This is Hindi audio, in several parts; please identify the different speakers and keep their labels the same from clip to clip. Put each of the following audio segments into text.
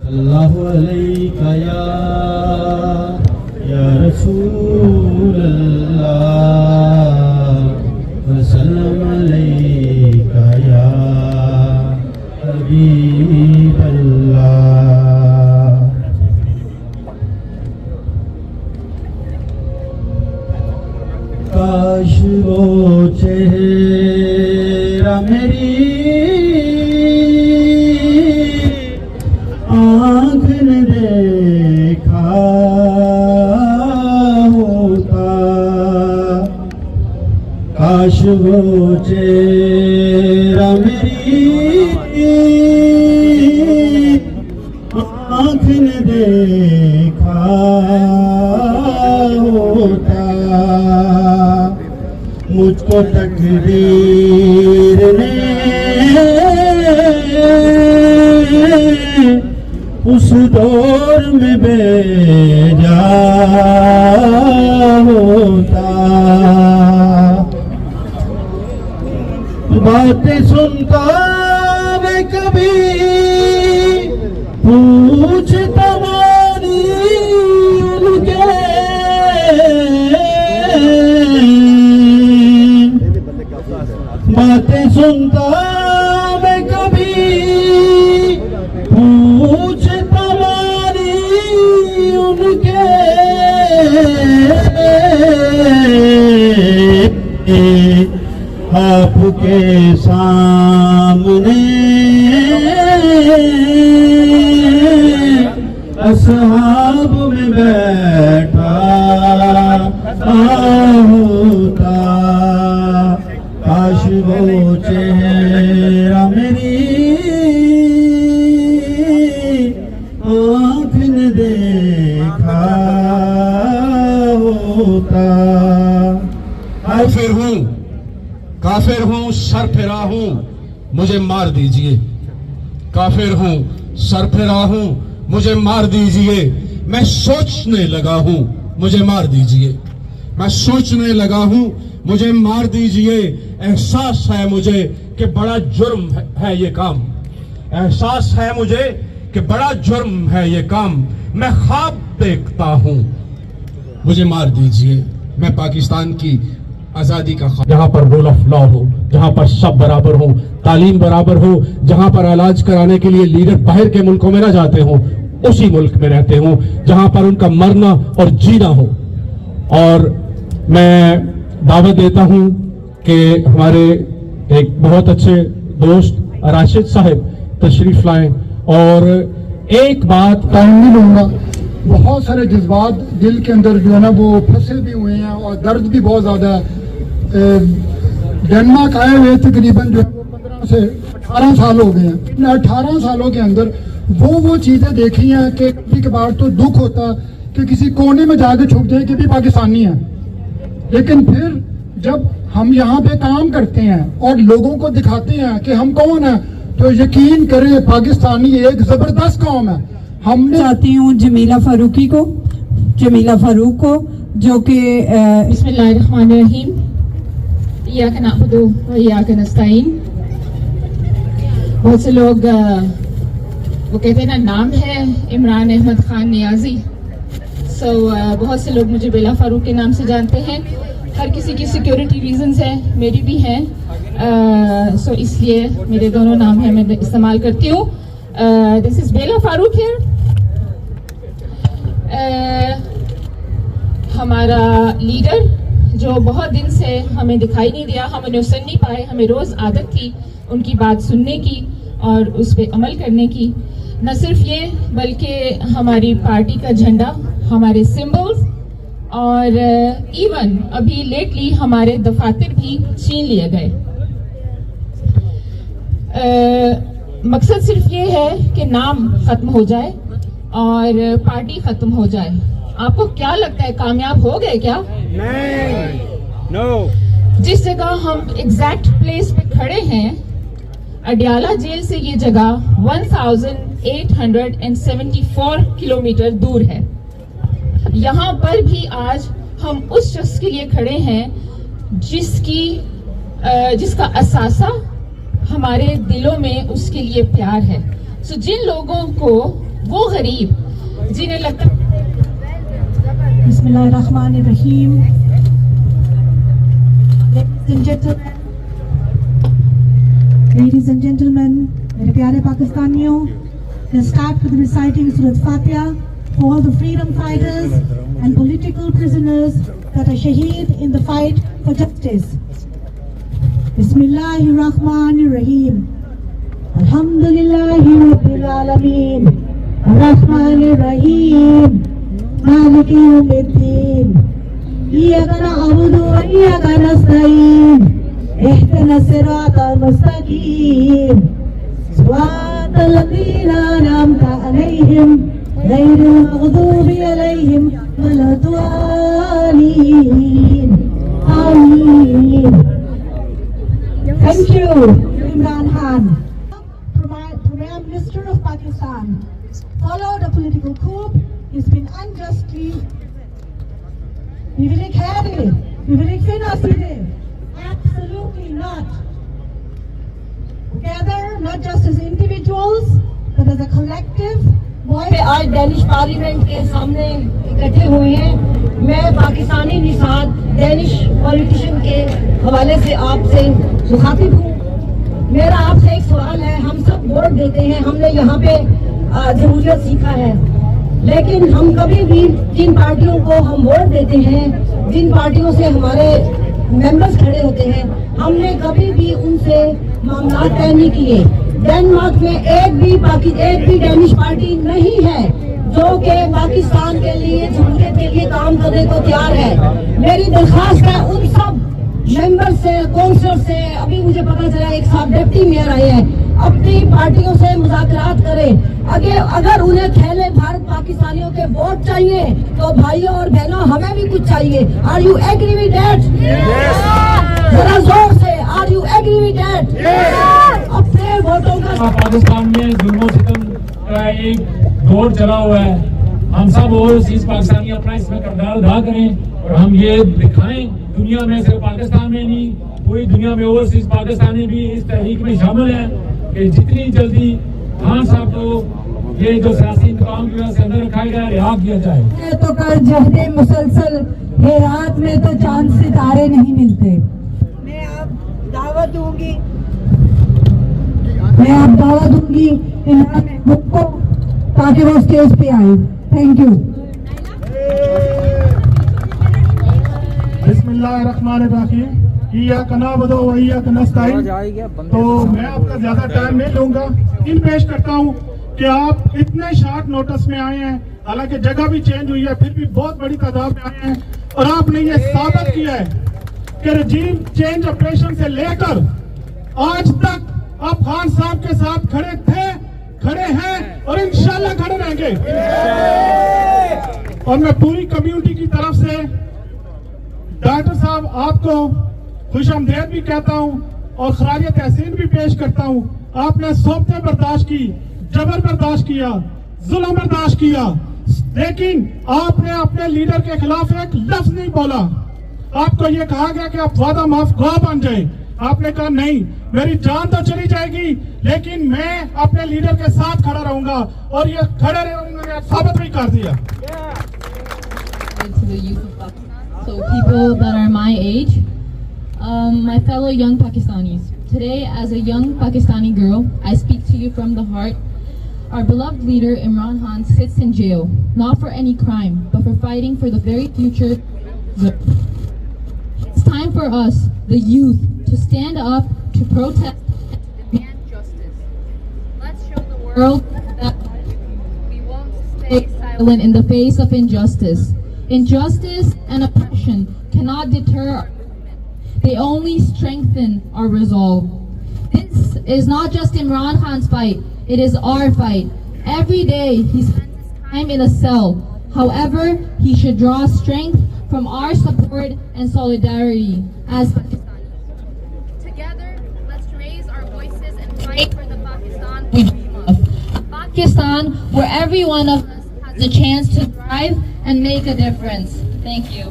Speaker 1: अल्लाहु अलैका या रसूल अल्लाह वसल्लम अलैका या हबीब अल्लाह। काश वो चेहरा मेरी आँख ने देखा होता, काश वो चेहरा मेरी आँख ने देखा होता। मुझको तकदीर ने उस दौर में भेजा होता। बातें सुनता मैं कभी पूछता मानी उनके, बातें सुनता मैं कभी पूछता मानी उनके, आपके सामने असहाब में बैठा होता। काश वो चेहरा मेरी आँख ने देखा होता।
Speaker 2: काफिर हूँ सर फिरा हूँ मुझे मार दीजिए, काफिर हूँ सर फिरा हूँ मुझे मार दीजिए। मैं सोचने लगा हूँ मुझे मार दीजिए, मैं सोचने लगा हूँ मुझे मार दीजिए। एहसास है मुझे कि बड़ा जुर्म है ये काम, एहसास है मुझे कि बड़ा जुर्म है ये काम। मैं ख्वाब देखता हूँ मुझे मार दीजिए। मैं पाकिस्तान की आजादी का ख्वाब, जहाँ पर रूल ऑफ लॉ हो, जहाँ पर सब बराबर हो, तालीम बराबर हो, जहाँ पर इलाज कराने के लिए लीडर बाहर के मुल्कों में ना जाते हो, उसी मुल्क में रहते हो जहाँ पर उनका मरना और जीना हो। और मैं दावत देता हूँ कि हमारे एक बहुत अच्छे दोस्त राशिद साहब तशरीफ लाएं। और एक बात
Speaker 3: टाइम नहीं लूंगा, बहुत सारे जज्बात दिल के अंदर जो है ना वो फंसे भी हुए हैं और दर्द भी बहुत ज्यादा है। डेनमार्क आए हुए तकरीबन जो 15 से 18 साल हो गए हैं। इन 18 सालों के अंदर वो चीजें देखी हैं कि कभी कभार तो दुख होता कि किसी कोने में जाके छुप जाए कि भी पाकिस्तानी है, लेकिन फिर जब हम यहाँ पे काम करते हैं और लोगों को दिखाते हैं कि हम कौन है, तो यकीन करें पाकिस्तानी एक जबरदस्त कौम है। हमने
Speaker 4: चाहती हूँ जमीला फारूक को जो कि बिस्मिल्लाहिर्रहमानिर्रहीम इय्याका नअबुदु व इय्याका नस्तईन। बहुत से लोग वो कहते हैं ना, नाम है इमरान अहमद खान नियाजी। बहुत से लोग मुझे बेला फारूक के नाम से जानते हैं। हर किसी की सिक्योरिटी रीजंस है, मेरी भी हैं, इसलिए मेरे दोनों नाम है मैं इस्तेमाल करती हूँ। This is Bela Farooq here. हमारा लीडर जो बहुत दिन से हमें दिखाई नहीं दिया, हम उन्हें सुन नहीं पाए। हमें रोज आदत थी उनकी बात सुनने की और उस पर अमल करने की। न सिर्फ ये बल्कि हमारी पार्टी का झंडा, हमारे सिंबल्स और इवन अभी लेटली हमारे दफातर भी छीन लिए गए। मकसद सिर्फ ये है कि नाम खत्म हो जाए और पार्टी खत्म हो जाए। आपको क्या लगता है, कामयाब हो गए क्या?
Speaker 1: नहीं, नो।
Speaker 4: जिस जगह हम एग्जैक्ट प्लेस पे खड़े हैं, अडियाला जेल से ये जगह 1874 किलोमीटर दूर है। यहाँ पर भी आज हम उस शख्स के लिए खड़े हैं जिसका असासा हमारे दिलों में उसके लिए प्यार है। सो जिन लोगों को वो गरीब जिन्हें लगता
Speaker 5: बिस्मिल्लाहिर्रहमानिर्रहीम। Ladies and gentlemen, मेरे प्यारे पाकिस्तानियों, let's start with reciting Surah Fatiha for all the freedom fighters and political prisoners that are shaheed in the fight for justice. Bismillahirrahmanirrahim. Alhamdulillahi Rabbil Alameen. Ar-Rahmanir-Rahim. Maliki Yawmiddin. Iyyaka na'budu wa iyyaka nasta'in. Ihdinas siratal mustaqim. Siratal ladzina an'amta 'alaihim ghayril maghdubi 'alaihim waladdallin. Ameen. Thank you, Imran Khan. Prime Minister of Pakistan followed a political coup. He's been unjustly. Absolutely not. Together, not just as individuals, but as a collective.
Speaker 6: आज डेनिश पार्लियामेंट के सामने इकट्ठे हुए हैं। मैं पाकिस्तानी निषाद डेनिश पॉलिटिशियन के हवाले से आपसे मुखातिब हूँ। मेरा आपसे एक सवाल है। हम सब वोट देते हैं, हमने यहाँ पे जमहूरियत सीखा है, लेकिन हम कभी भी जिन पार्टियों को हम वोट देते हैं, जिन पार्टियों से हमारे मेंबर्स खड़े होते हैं, हमने कभी भी उनसे मामला तय नहीं किए। डेनमार्क में एक भी डेनिश पार्टी नहीं है जो कि पाकिस्तान के लिए जमहूरियत के लिए काम करने को तैयार है। मेरी दरखास्त है उन सब मेंबर से, कौंसलर से, अभी मुझे पता चला एक साहब डिप्टी मेयर आए हैं, अपनी पार्टियों से मुज़ाकरात करें। अगर उन्हें थैले भारत पाकिस्तानियों के वोट चाहिए तो भाइयों और बहनों हमें भी कुछ चाहिए। Are you agree with that? जरा जोर से, are you agree with that? अपने वोटों का
Speaker 7: पाकिस्तान में जुल्म सितम का एक दौर चला हुआ है। हम सब ओवरसीज पाकिस्तानी अपना इसमें किरदार अदा करें और हम ये दिखाएं दुनिया में, सिर्फ पाकिस्तान में नहीं, पूरी दुनिया में ओवरसीज पाकिस्तानी भी इस तहरीक में शामिल है कि जितनी जल्दी खान साहब को ये जो सियासी इंतकाम की वजह से अंदर रखा गया रिहा किया जाए।
Speaker 5: तो कर जहदे मुसलसल है, रात में तो चांद सितारे नहीं मिलते। मैं अब दावत दूंगी इमरान महमूद को ताकि वो स्टेज पे आए। Thank you.
Speaker 3: बिस्मिल्लाहिर्रहमानिर्रहीम। इय्याका नअबुदु व इय्याका नस्तईन। तो मैं आपका ज्यादा टाइम नहीं लूंगा। इन पेश करता हूँ कि आप इतने शॉर्ट नोटिस में आए हैं, हालांकि जगह भी चेंज हुई है, फिर भी बहुत बड़ी तादाद में आए हैं और आपने ये साबित किया है कि रजीम चेंज ऑपरेशन से लेकर आज तक आप खान साहब के साथ खड़े थे, खड़े हैं और इंशाल्लाह खड़े रहेंगे। और मैं पूरी कम्युनिटी की तरफ से डॉक्टर साहब आपको खुशामदीद भी कहता हूं और खराज तहसीन भी पेश करता हूं। आपने सोबतें बर्दाश्त की, जबर बर्दाश्त किया, जुल्म बर्दाश्त किया, लेकिन आपने अपने लीडर के खिलाफ एक लफ्ज नहीं बोला। आपको ये कहा गया कि आप वादा माफ गवा बन जाए। आपने कहा नहीं, मेरी जान तो चली जाएगी लेकिन मैं अपने लीडर के साथ खड़ा रहूंगा और ये खड़े रहे साबित भी कर दिया।
Speaker 8: So people that are my age, my fellow young Pakistanis, today as a young Pakistani girl, I speak to you from the heart. Our beloved leader Imran Khan sits in jail, not for any crime, but for fighting for the very future. It's time for us, the youth, to stand up, to protest, and demand justice. Let's show the world that we won't stay silent in the face of injustice. Injustice and oppression cannot deter our movement. They only strengthen our resolve. This is not just Imran Khan's fight, it is our fight. Every day he spends his time in a cell. However, he should draw strength from our support and solidarity as Pakistanis. Together, let's raise our voices and fight for the Pakistan we dream of. A Pakistan where every one of us has the chance to thrive and make a difference. Thank you.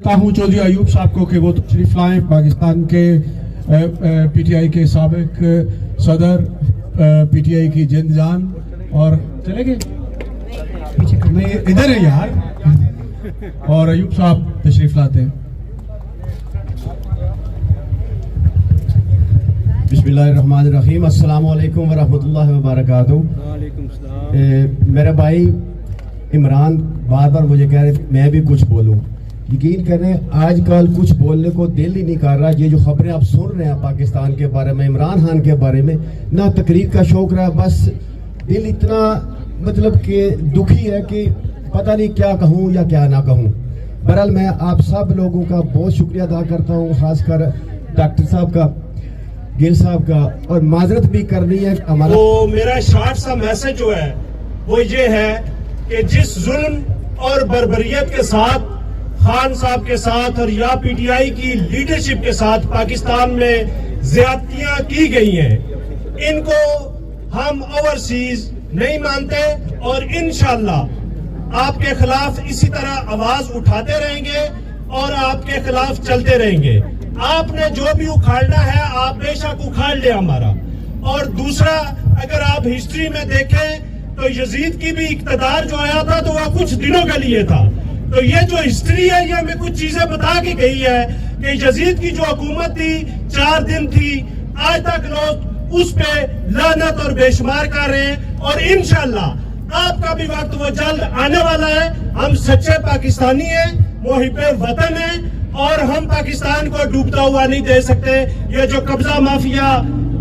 Speaker 2: हूँ चौधरी अयूब साहब को कि वो तशरीफ लाएं पाकिस्तान के पीटीआई के साबिक सदर, पीटीआई की जिंद जान, और चले गए पीछे, नहीं इधर है यार, और अयूब साहब तशरीफ लाते हैं।
Speaker 1: बिस्मिल्लाहिर्रहमानिर्रहीम, अस्सलामु अलैकुम वरहमतुल्लाहि वबरकातुहू। मेरा भाई इमरान बार बार मुझे कह रहे मैं भी कुछ बोलूं। यकीन करें आजकल कुछ बोलने को दिल ही नहीं कर रहा। ये जो खबरें आप सुन रहे हैं पाकिस्तान के बारे में, इमरान खान के बारे में, ना तकरीर का शौक रहा, बस दिल इतना मतलब कि दुखी है कि पता नहीं क्या कहूँ या क्या ना कहूँ। बहरहाल मैं आप सब लोगों का बहुत शुक्रिया अदा करता हूँ, खासकर डॉक्टर साहब का, गिल साहब का, और माजरत भी करनी है हमारा।
Speaker 9: तो मेरा शॉर्ट सा मैसेज जो है वो ये है कि जिस जुल्म और बर्बरियत के साथ खान साहब के साथ और या पीटीआई की लीडरशिप के साथ पाकिस्तान में ज्यादतियां की गई हैं, इनको हम ओवरसीज नहीं मानते और इंशाल्लाह आपके खिलाफ इसी तरह आवाज उठाते रहेंगे और आपके खिलाफ चलते रहेंगे। आपने जो भी उखाड़ना है आप बेशक उखाड़ ले हमारा। और दूसरा, अगर आप हिस्ट्री में देखें तो यजीद की भी इक्तदार जो आया था तो वह कुछ दिनों के लिए था। तो ये जो हिस्ट्री है ये हमें कुछ चीजें बता के गई है कि यजीद की जो हुकूमत थी 4 दिन थी, आज तक लोग उस पे लानत और बेशुमार कर रहे हैं और इंशाल्लाह आपका भी वक्त वो जल्द आने वाला है। हम सच्चे पाकिस्तानी हैं, मुहिब्बे वतन हैं और हम पाकिस्तान को डूबता हुआ नहीं दे सकते। ये जो कब्जा माफिया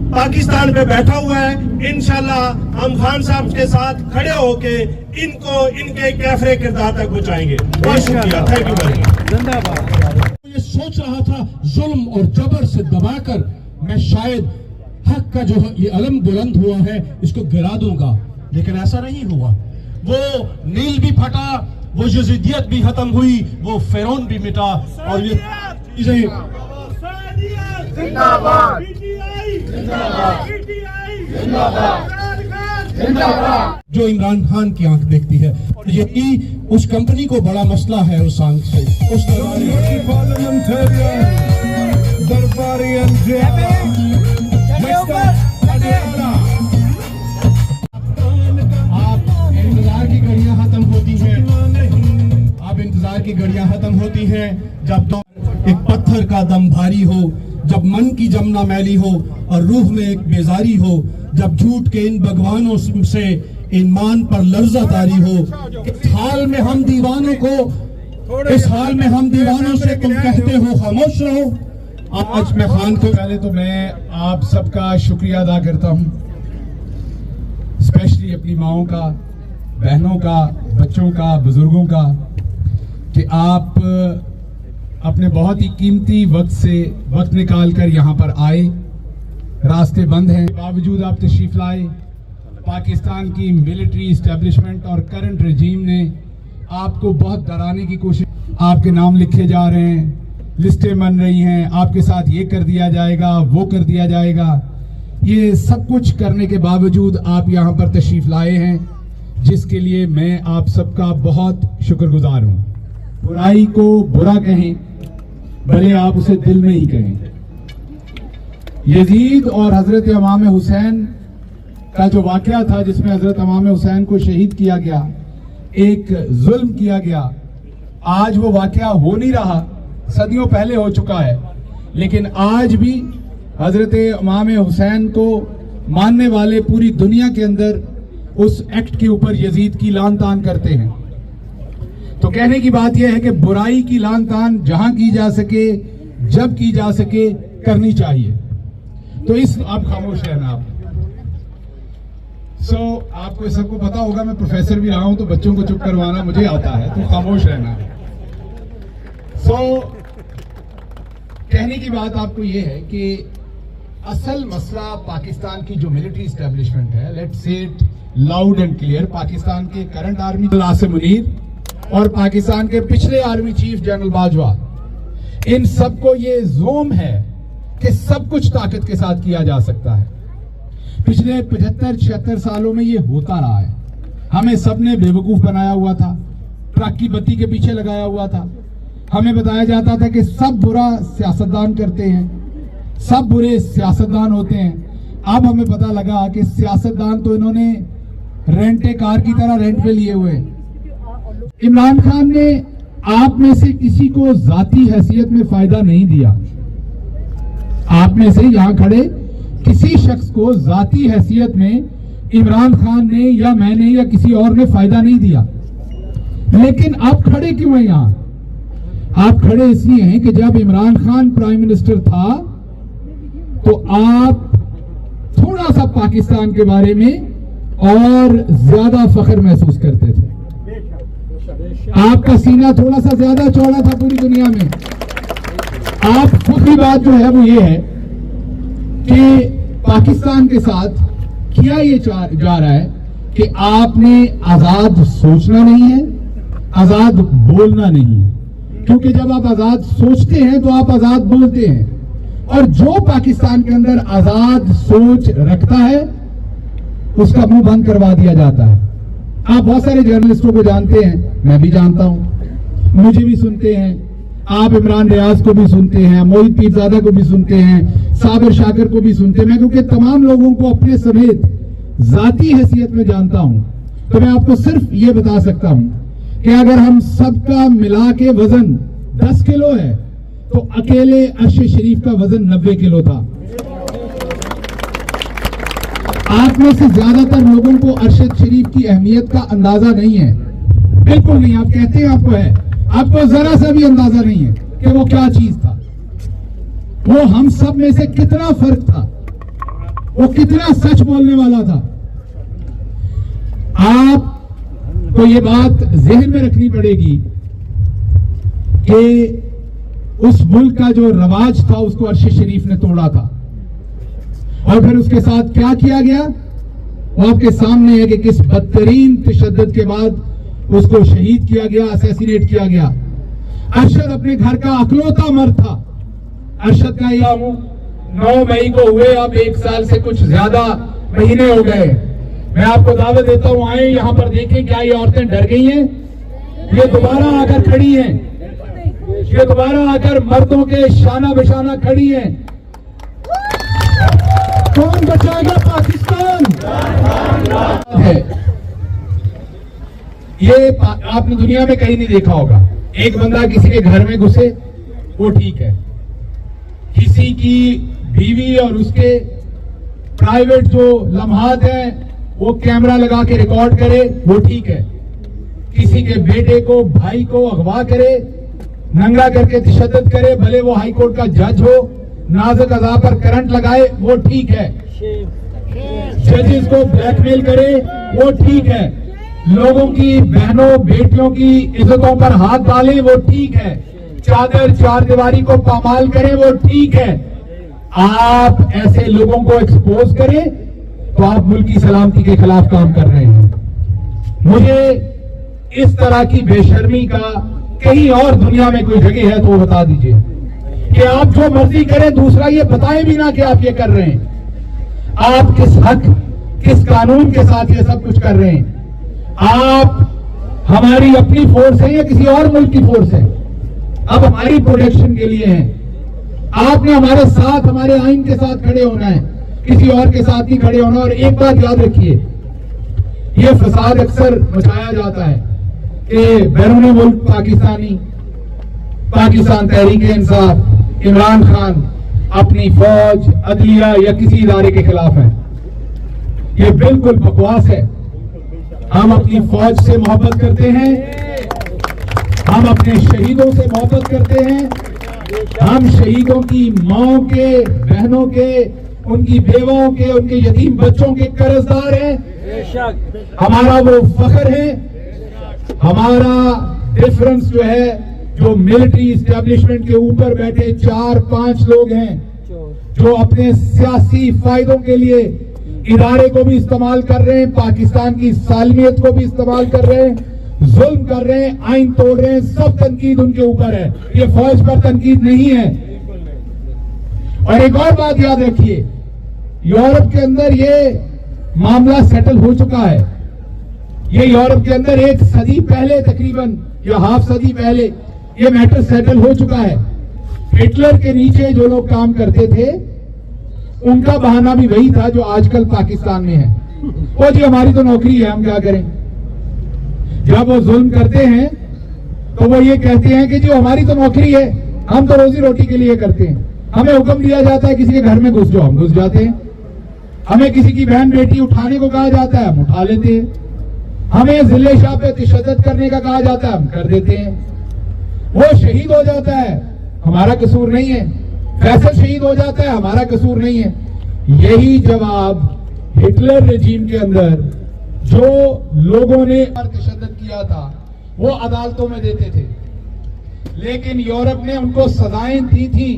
Speaker 9: पाकिस्तान पे बैठा हुआ है, इंशाल्लाह हम खान साहब के साथ खड़े होके इनको इनके कैफरे किरदार तक पहुंचाएंगे। बहुत शुक्रिया, थैंक यू वेरी मच।
Speaker 2: ये सोच रहा था जुल्म और जबर से दबाकर मैं शायद हक का जो ये अलम बुलंद हुआ है इसको गिरा दूंगा, लेकिन ऐसा नहीं हुआ। वो नील भी फटा, वो यजीदियत भी खत्म हुई, वो फिरौन भी मिटा, और ये चीजें जो इमरान खान की आंख देखती है, और यही उस कंपनी को बड़ा मसला है उस आंख से। उस इंतजार की घड़ियां खत्म होती हैं, अब इंतजार की घड़ियां खत्म होती हैं जब तो एक पत्थर का दम भारी हो, जब मन की जमना मैली हो और रूह में एक बेजारी हो, जब झूठ के इन भगवानों से ईमान पर लर्जा तारी हो। इस हाल में हम दीवानों से तुम कहते हो खामोश रहो। आज मैं खान को
Speaker 10: पहले तो मैं आप सबका शुक्रिया अदा करता हूं, स्पेशली अपनी माओं का, बहनों का, बच्चों का, बुजुर्गों का, कि आप अपने बहुत ही कीमती वक्त निकाल कर यहाँ पर आए। रास्ते बंद हैं, बावजूद आप तशरीफ लाए। पाकिस्तान की मिलिट्री इस्टेब्लिशमेंट और करंट रजीम ने आपको बहुत डराने की कोशिश, आपके नाम लिखे जा रहे हैं, लिस्टें बन रही हैं, आपके साथ ये कर दिया जाएगा, वो कर दिया जाएगा। ये सब कुछ करने के बावजूद आप यहाँ पर तशरीफ लाए हैं, जिसके लिए मैं आप सबका बहुत शुक्रगुजार हूँ। बुराई को बुरा कहें, भले आप उसे दिल में ही कहें। यजीद और हजरत इमाम हुसैन का जो वाकया था, जिसमें हजरत इमाम हुसैन को शहीद किया गया, एक जुल्म किया गया, आज वो वाकया हो नहीं रहा, सदियों पहले हो चुका है। लेकिन आज भी हजरत इमाम हुसैन को मानने वाले पूरी दुनिया के अंदर उस एक्ट के ऊपर यजीद की लान तान करते हैं। तो कहने की बात यह है कि बुराई की लान तान जहां की जा सके, जब की जा सके, करनी चाहिए। तो इस आप खामोश रहना। आप आपको सबको पता होगा, मैं प्रोफेसर भी रहा हूं, तो बच्चों को चुप करवाना मुझे आता है, तो खामोश रहना। कहने की बात आपको यह है कि असल मसला पाकिस्तान की जो मिलिट्री इस्टेब्लिशमेंट है, let's say it loud and clear, Pakistan के करंट आर्मी आसिम मुनीर और पाकिस्तान के पिछले आर्मी चीफ जनरल बाजवा, इन सबको ये जोम है कि सब कुछ ताकत के साथ किया जा सकता है। पिछले 75-76 सालों में ये होता रहा है। हमें सबने बेवकूफ बनाया हुआ था, ट्रक की बत्ती के पीछे लगाया हुआ था। हमें बताया जाता था कि सब बुरा सियासतदान करते हैं, सब बुरे सियासतदान होते हैं। अब हमें पता लगा कि सियासतदान तो इन्होंने रेंटे कार की तरह रेंट पे लिए हुए। इमरान खान ने आप में से किसी को जाती हैसियत में फायदा नहीं दिया। आप में से यहां खड़े किसी शख्स को जाती हैसियत में इमरान खान ने या मैंने या किसी और ने फायदा नहीं दिया। लेकिन आप खड़े क्यों हैं यहां? आप खड़े इसलिए हैं कि जब इमरान खान प्राइम मिनिस्टर था तो आप थोड़ा सा पाकिस्तान के बारे में और ज्यादा फख्र महसूस करते थे। आपका सीना थोड़ा सा ज्यादा चौड़ा था पूरी दुनिया में। आप दूसरी बात जो है वो ये है कि पाकिस्तान के साथ किया ये जा रहा है कि आपने आजाद सोचना नहीं है, आजाद बोलना नहीं है। क्योंकि जब आप आजाद सोचते हैं तो आप आजाद बोलते हैं, और जो पाकिस्तान के अंदर आजाद सोच रखता है उसका मुंह बंद करवा दिया जाता है। आप बहुत सारे जर्नलिस्टों को जानते हैं, मैं भी जानता हूं, मुझे भी सुनते हैं, आप इमरान रियाज को भी सुनते हैं, मोहित पीरजादा को भी सुनते हैं, साबिर शाकिर को भी सुनते हैं। मैं क्योंकि तमाम लोगों को अपने समेत जाती हैसियत में जानता हूं, तो मैं आपको सिर्फ ये बता सकता हूं कि अगर हम सबका मिला के वजन 10 किलो है तो अकेले अर्श शरीफ का वजन 90 किलो था। आप में से ज्यादातर लोगों को अरशद शरीफ की अहमियत का अंदाजा नहीं है, बिल्कुल नहीं। आप कहते हैं आपको है, आपको जरा सा भी अंदाजा नहीं है कि वो क्या चीज था, वो हम सब में से कितना फर्क था, वो कितना सच बोलने वाला था। आपको ये बात जहन में रखनी पड़ेगी कि उस मुल्क का जो रवाज था उसको अरशद शरीफ ने तोड़ा था, और फिर उसके साथ क्या किया गया वो आपके सामने है कि किस बदतरीन तशद्दुद के बाद उसको शहीद किया गया, असैसिनेट किया गया। अरशद अपने घर का अकलौता मर्द था। अरशद का 9 मई को हुए अब 1 साल से कुछ ज्यादा महीने हो गए। मैं आपको दावत देता हूं, आए यहां पर देखें क्या ये औरतें डर गई हैं? ये दोबारा आकर खड़ी हैं, ये दोबारा आकर मर्दों के शाना बिशाना खड़ी हैं। कौन बचाएगा पाकिस्तान? है ये आपने दुनिया में कहीं नहीं देखा होगा। एक बंदा किसी के घर में घुसे वो ठीक है, किसी की बीवी और उसके प्राइवेट जो लम्हात हैं वो कैमरा लगा के रिकॉर्ड करे वो ठीक है, किसी के बेटे को भाई को अगवा करे, नंगा करके तशद्दुद करे, भले वो हाई कोर्ट का जज हो, नाजुक अज़ा पर करंट लगाए वो ठीक है, जजेस को ब्लैकमेल करे वो ठीक है, लोगों की बहनों बेटियों की इज्जतों पर हाथ डाले वो ठीक है, चादर चार दीवारी को पामाल करे वो ठीक है। आप ऐसे लोगों को एक्सपोज करें तो आप मुल्क की सलामती के खिलाफ काम कर रहे हैं। मुझे इस तरह की बेशर्मी का कहीं और दुनिया में कोई जगह है तो वो बता दीजिए कि आप जो मर्जी करें, दूसरा ये बताए भी ना कि आप ये कर रहे हैं। आप किस हक किस कानून के साथ ये सब कुछ कर रहे हैं? आप हमारी अपनी फोर्स है या किसी और मुल्क की फोर्स है? अब हमारी प्रोटेक्शन के लिए है। आपने हमारे साथ, हमारे आइन के साथ खड़े होना है, किसी और के साथ नहीं खड़े होना। और एक बात याद रखिए, ये फसाद अक्सर मचाया जाता है कि बैरून मुल्क पाकिस्तान तहरीक-ए-इंसाफ, इमरान खान अपनी फौज, अदलिया या किसी इदारे के खिलाफ है। ये बिल्कुल बकवास है। हम अपनी फौज से मोहब्बत करते हैं, हम अपने शहीदों से मोहब्बत करते हैं, हम शहीदों की माओं के, बहनों के, उनकी बेवाओं के, उनके यतीम बच्चों के कर्जदार हैं। हमारा वो फख्र है। हमारा डिफरेंस जो है, जो मिलिट्री इस्टेब्लिशमेंट के ऊपर बैठे 4-5 लोग हैं जो अपने सियासी फायदों के लिए इदारे को भी इस्तेमाल कर रहे हैं, पाकिस्तान की सालमियत को भी इस्तेमाल कर रहे हैं, जुल्म कर रहे हैं, आइन तोड़ रहे हैं। सब तनकीद उनके ऊपर है, ये फौज पर तनकीद नहीं है। और एक और बात याद रखिए, यूरोप के अंदर ये मामला सेटल हो चुका है। ये यूरोप के अंदर 1 सदी पहले, तकरीबन या हाफ सदी पहले ये मैटर सेटल हो चुका है। हिटलर के नीचे जो लोग काम करते थे उनका बहाना भी वही था जो आजकल पाकिस्तान में है। वो जी हमारी तो नौकरी है, हम क्या करें। जब वो जुल्म करते हैं तो वो ये कहते हैं कि जो हमारी तो नौकरी है, हम तो रोजी रोटी के लिए करते हैं। हमें हुक्म दिया जाता है किसी के घर में घुस जाओ, हम घुस जाते हैं। हमें किसी की बहन बेटी उठाने को कहा जाता है, हम उठा लेते हैं। हमें जिले शाह पे तशद्दुद करने का कहा जाता है, हम कर देते हैं। वो शहीद हो जाता है, हमारा कसूर नहीं है। फैसल शहीद हो जाता है, हमारा कसूर नहीं है। यही जवाब हिटलर रेजीम के अंदर जो लोगों ने तशद्दुद किया था वो अदालतों में देते थे, लेकिन यूरोप ने उनको सजाएं दी थी।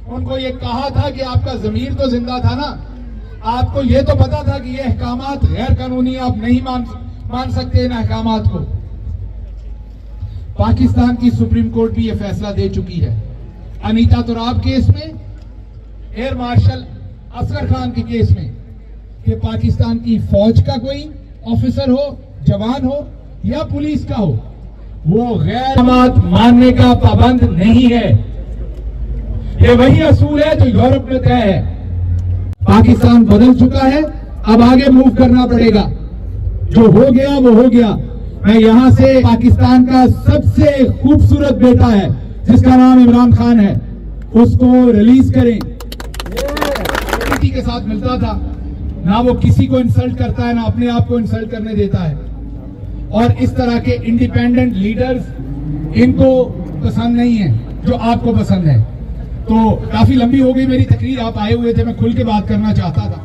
Speaker 10: उनको ये कहा था कि आपका जमीर तो जिंदा था ना, आपको ये तो पता था कि ये अहकामात गैर कानूनी, आप नहीं मान सकते इन अहकामात को। पाकिस्तान की सुप्रीम कोर्ट भी ये फैसला दे चुकी है। अनीता तुराब केस में, एयर मार्शल असगर खान के केस में, कि पाकिस्तान की फौज का कोई ऑफिसर हो, जवान हो या पुलिस का हो, वो गैर मानने का पाबंद नहीं है। ये वही असूल है जो यूरोप में तय है। पाकिस्तान बदल चुका है, अब आगे मूव करना पड़ेगा। जो हो गया वो हो गया। मैं यहां से पाकिस्तान का सबसे खूबसूरत बेटा है जिसका नाम इमरान खान है, उसको रिलीज करें। किसी के साथ मिलता था ना, वो किसी को इंसल्ट करता है ना अपने आप को इंसल्ट करने देता है। और इस तरह के इंडिपेंडेंट लीडर्स इनको पसंद नहीं है जो आपको पसंद है। तो काफी लंबी हो गई मेरी तकरीर, आप आए हुए थे, मैं खुल के बात करना चाहता था।